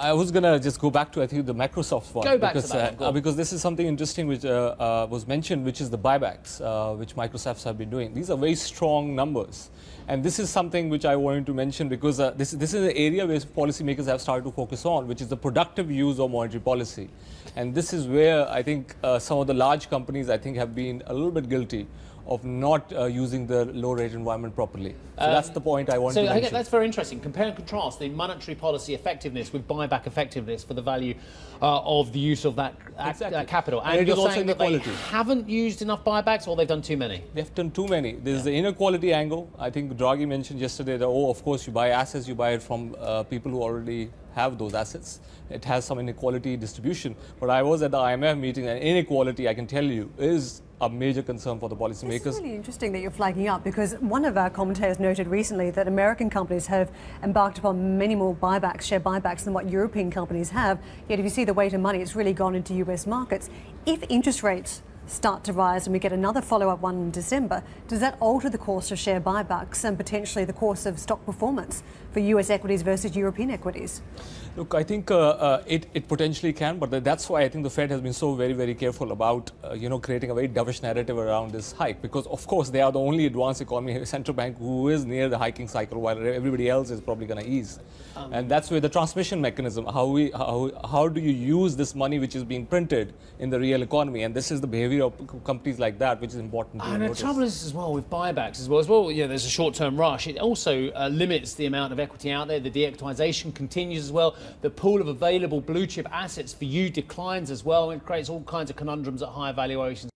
I was going to just go back to, I think, the Microsoft one. Go back to that one. Because this is something interesting which was mentioned, which is the buybacks, which Microsoft have been doing. These are very strong numbers. And this is something which I wanted to mention because this is an area where policymakers have started to focus on, which is the productive use of monetary policy. And this is where I think some of the large companies, I think, have been a little bit guilty of not using the low rate environment properly. So that's the point I wanted to mention. So that's very interesting. Compare and contrast the monetary policy effectiveness with buyback effectiveness for the value of the use of that capital. And you're saying that they haven't used enough buybacks, or they've done too many? They've done too many. There's the inequality angle. I think Draghi mentioned yesterday that, of course, you buy assets, you buy it from people who already have those assets. It has some inequality distribution. But I was at the IMF meeting, and inequality, I can tell you, is a major concern for the policymakers. It's really interesting that you're flagging up, because one of our commentators noted recently that American companies have embarked upon many more buybacks, share buybacks, than what European companies have. Yet if you see the weight of money, it's really gone into US markets. If interest rates start to rise and we get another follow-up one in December, does that alter the course of share buybacks and potentially the course of stock performance for US equities versus European equities? Look, I think it potentially can, but that's why I think the Fed has been so very, very careful about creating a very dovish narrative around this hike, because of course they are the only advanced economy central bank who is near the hiking cycle, while everybody else is probably going to ease. And that's where the transmission mechanism, how do you use this money which is being printed in the real economy, and this is the behavior of companies like that which is important to notice. The trouble is as well with buybacks as well, there's a short-term rush. It also limits the amount of equity out there. The de-equitization continues as well. The pool of available blue chip assets for you declines as well. It creates all kinds of conundrums at higher valuations.